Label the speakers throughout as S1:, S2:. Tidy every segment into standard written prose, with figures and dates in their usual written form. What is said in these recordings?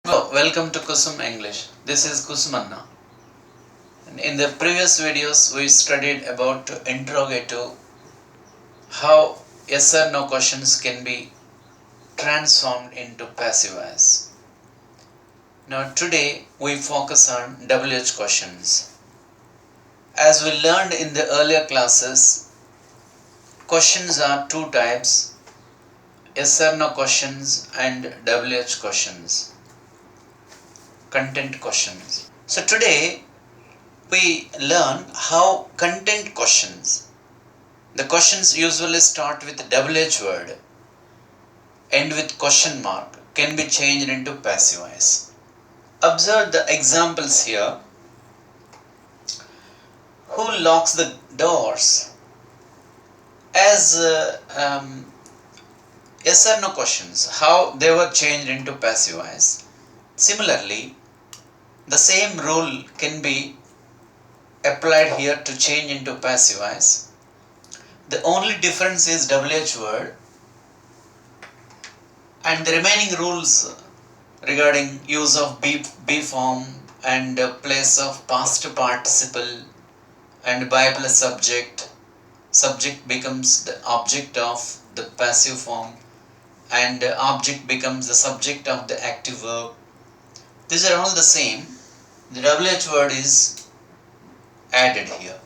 S1: Welcome to Kusum English. This is Kusumanna. In the previous videos, we studied about interrogative, how yes or no questions can be transformed into passive voice. Now, today we focus on WH questions. As we learned in the earlier classes, questions are two types: yes or no questions and WH questions, content questions. So, today we learn how content questions. The questions usually start with WH word, end with question mark, can be changed into passive voice. Observe the examples here. Who locks the doors? As yes or no questions, how they were changed into passive voice. Similarly, the same rule can be applied here to change into passive voice. The only difference is WH word, and the remaining rules regarding use of be form and place of past participle and by plus subject becomes the object of the passive form and object becomes the subject of the active verb. These are all the same. The WH word is added here.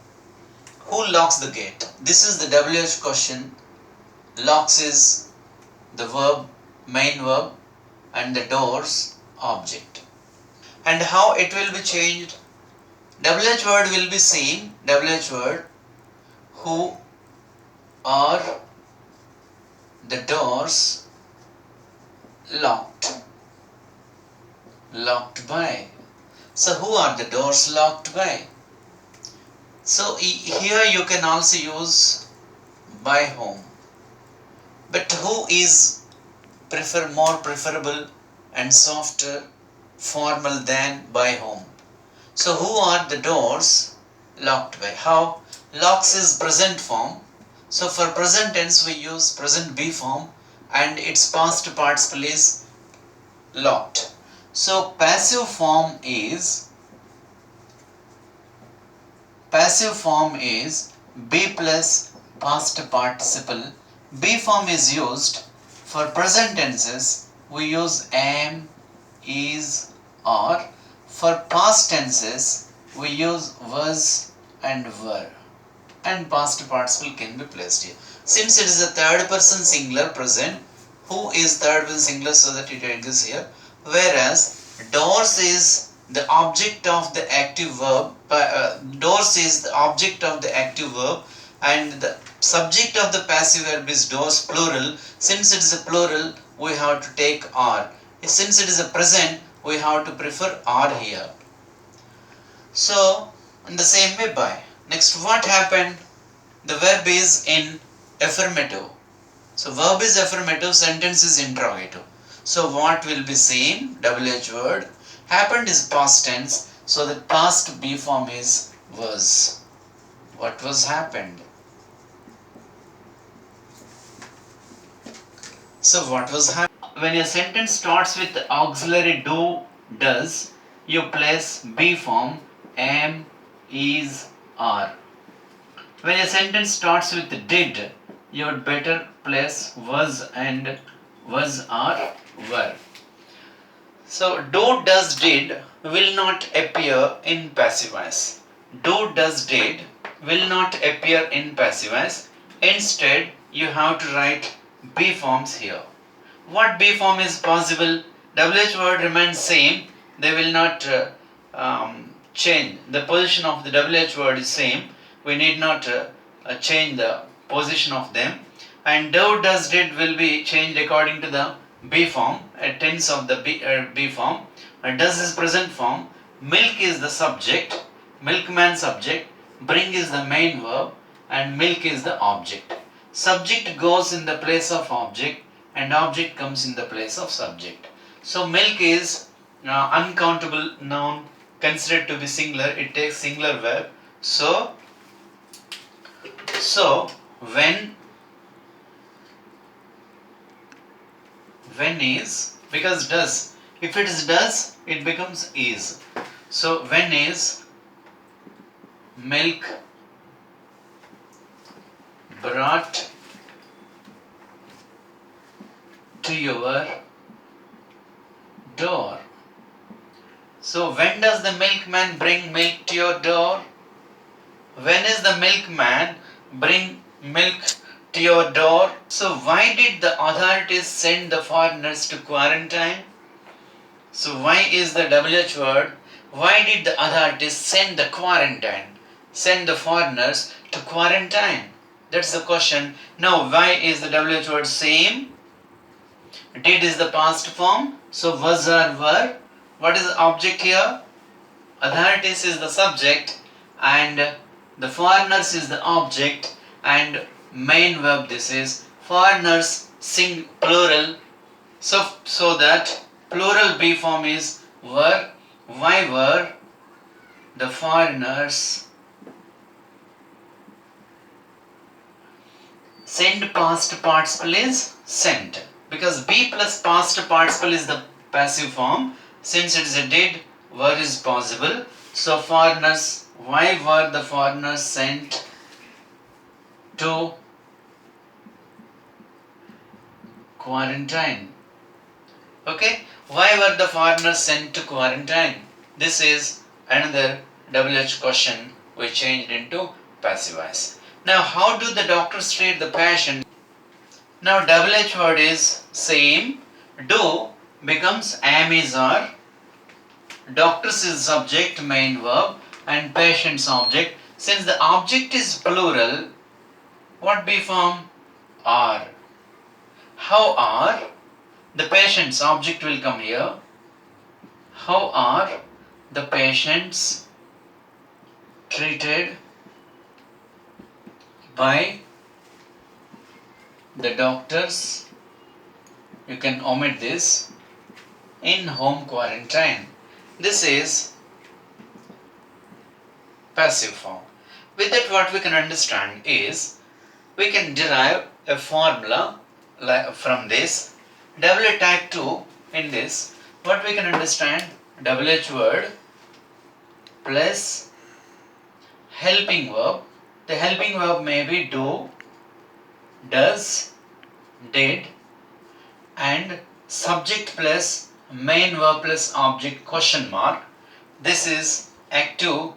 S1: Who locks the gate? This is the WH question. Locks is the verb, main verb, and the doors object. And how it will be changed? WH word will be same. WH word, who are the doors locked by. So who are the doors locked by? So here you can also use by whom, but who is more preferable and softer formal than by whom. So who are the doors locked by? How? Locks is present form. So for present tense we use present be form and its past participle is locked. So passive form is be plus past participle. Be form is used for present tenses. We use am, is, or. For past tenses we use was and were, and past participle can be placed here. Since it is a third person singular present, who is third person singular, so that it exists here, whereas doors is the object of the active verb, doors is the object of the active verb, and the subject of the passive verb is doors plural. Since it is a plural, we have to take are. Since it is a present, we have to prefer are here. So in the same way by. Next, what happened? The verb is in affirmative. So verb is affirmative, sentence is interrogative. So what will be same? WH word. Happened is past tense. So the past be form is was. What was happened? So what was happened? When a sentence starts with auxiliary do, does, you place be form am, is, are. When a sentence starts with did, you would better place was and was, are, were. So do, does, did will not appear in passive voice. Do, does, did will not appear in passive voice. Instead, you have to write be forms here. What be form is possible? WH word remains same. They will not change. The position of the WH word is same. We need not change the position of them. And do, does, did will be changed according to the be form, tense of the be form. Does is present form. Milk is the subject. Milkman subject. Bring is the main verb. And milk is the object. Subject goes in the place of object and object comes in the place of subject. So milk is uncountable noun considered to be singular. It takes singular verb. So when is, because does, If it is does, it becomes is. So when is milk brought to your door? So when does the milkman bring milk to your door? When is the milkman bring milk to your door? So why did the authorities send the foreigners to quarantine? So why is the WH word? Why did the authorities send the foreigners to quarantine? That's the question. Now why is the WH word same? Did is the past form. So was or were. What is the object here? Authorities is the subject and the foreigners is the object and main verb this is. Foreigners sing plural. So that plural B form is were. Why were the foreigners send past participle is sent, because be plus past participle is the passive form. Since it is a did, were is possible. So foreigners, why were the foreigners sent to quarantine? Okay, why were the foreigners sent to quarantine? This is another WH question we changed into passive voice. Now how do the doctors treat the patient? Now WH word is same. Do becomes am is or. Doctors is subject main verb and patient's object. Since the object is plural, what be form? Are. How are the patient's object will come here. How are the patients treated by the doctors? You can omit this. In home quarantine. This is passive form. With that, what we can understand is we can derive a formula from this. W type 2 in this, what we can understand, WH word plus helping verb. The helping verb may be do, does, did, and subject plus main verb plus object question mark. This is active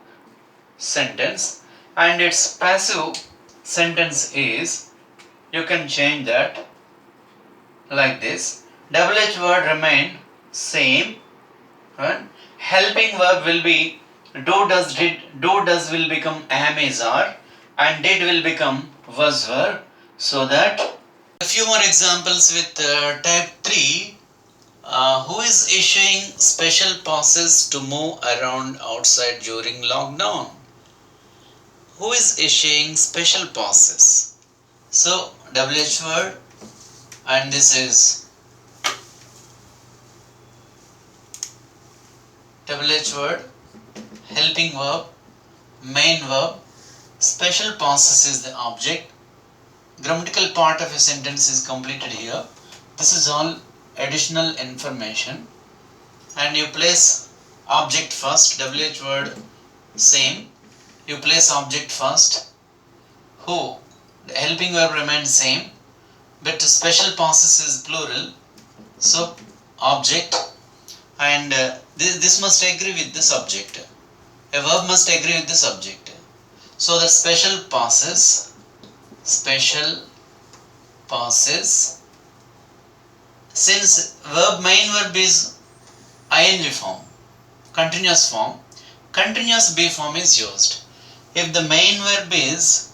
S1: sentence and its passive sentence is, you can change that like this. WH word remain same. Right? Helping verb will be do, does, did. Do, does will become am, is, are, and did will become was, were. So that a few more examples with type 3. Who is issuing special passes to move around outside during lockdown? Who is issuing special passes? So WH word, and this is WH word, helping verb, main verb, special passes is the object. Grammatical part of a sentence is completed here. This is all additional information, and you place object first. WH word same, you place object first. Who, the helping verb remains same, but special passes is plural, so object, and this must agree with the subject. A verb must agree with the subject. So the special passes, since main verb is ing form, continuous form, continuous be form is used. If the main verb is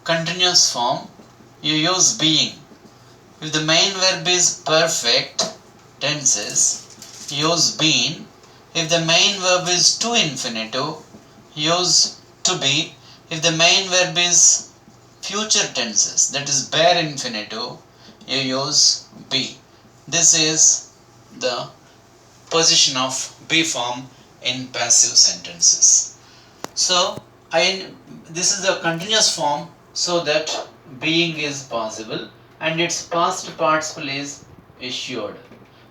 S1: continuous form, you use being. If the main verb is perfect tenses, use been. If the main verb is to infinitive, use to be. If the main verb is future tenses, that is bare infinitive, you use be. This is the position of be form in passive sentences. So this is the continuous form, so that being is possible and its past participle is issued.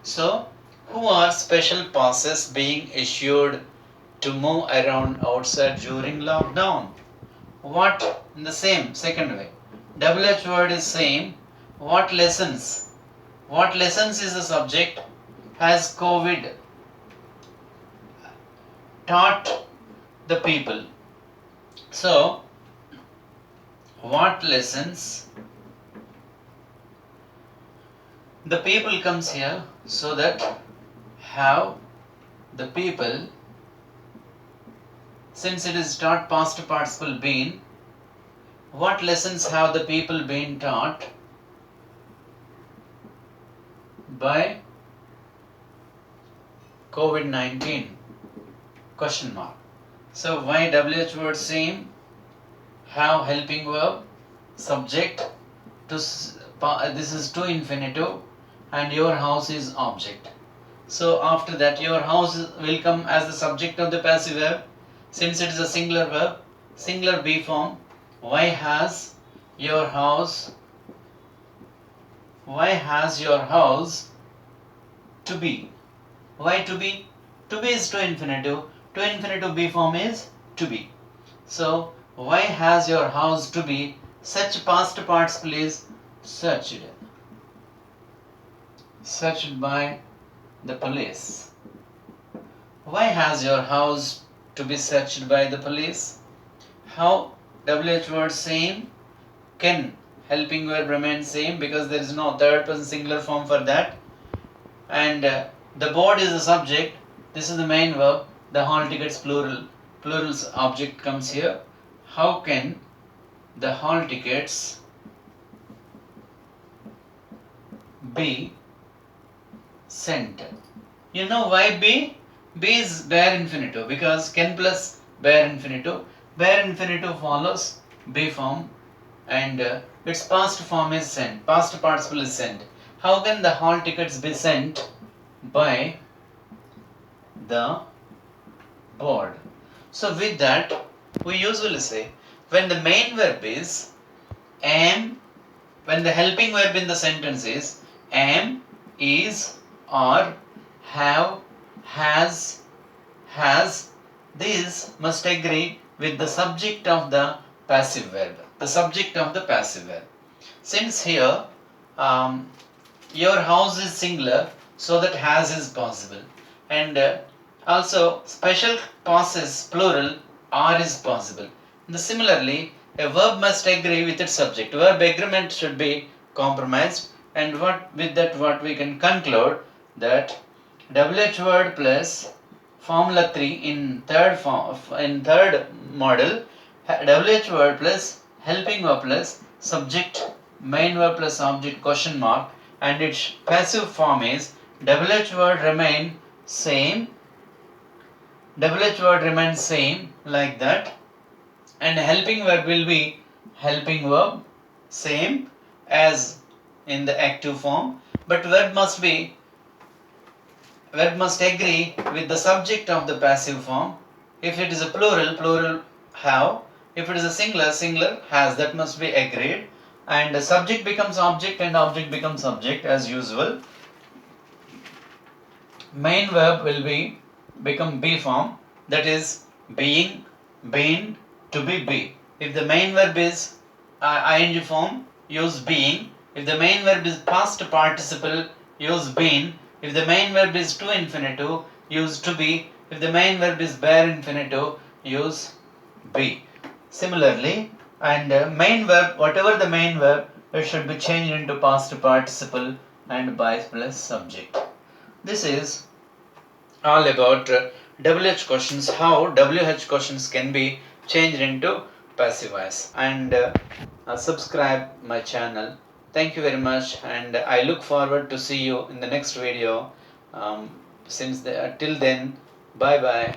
S1: So Who are special passes being issued to move around outside during lockdown? What in the same second way? WH word is same. What lessons? What lessons is the subject? Has COVID taught the people? So, what lessons the people comes here, so that have the people, since it is taught past participle been, what lessons have the people been taught by COVID-19? Question mark. So why WH word same? Have helping verb, subject to this is to infinitive, and your house is object. So after that your house will come as the subject of the passive verb. Since it is a singular verb, singular be form. Why has your house? Why has your house to be? Why to be? To be is to infinitive. To infinitive be form is to be. So why has your house to be? Such past participle is searched. Searched by the police. Why has your house to be searched by the police? How WH word same? Can helping verb remain same because there is no third person singular form for that. And the board is the subject. This is the main verb. The hall tickets plural. Plural's object comes here. How can the hall tickets be sent? You know why be? Be is bare infinitive because can plus bare infinitive. Bare infinitive follows be form, and its past form is sent. Past participle is sent. How can the hall tickets be sent? By the board. So with that, we usually say when the main verb is am, when the helping verb in the sentence is am, is, or, have, has, these must agree with the subject of the passive verb. The subject of the passive verb. Since here your house is singular, so that has is possible, and also special pauses plural are is possible. And similarly, a verb must agree with its subject. Verb agreement should be compromised, and with that what we can conclude that WH word plus formula 3 in third model, WH word plus helping verb plus subject, main verb plus object question mark, and its passive form is WH word remain same. WH word remains same like that, and helping verb will be helping verb same as in the active form, but verb must agree with the subject of the passive form. If it is a plural, plural have. If it is a singular, singular has. That must be agreed, and the subject becomes object and object becomes subject as usual. Main verb will become be form, that is being, been, to be. If the main verb is ing form, use being. If the main verb is past participle, use been. If the main verb is to infinitive, use to be. If the main verb is bare infinitive, use be. Similarly, and main verb, whatever the main verb, it should be changed into past participle and by plus subject. This is all about WH questions, how WH questions can be changed into passive voice. And subscribe my channel. Thank you very much, and I look forward to see you in the next video. Till then, bye bye.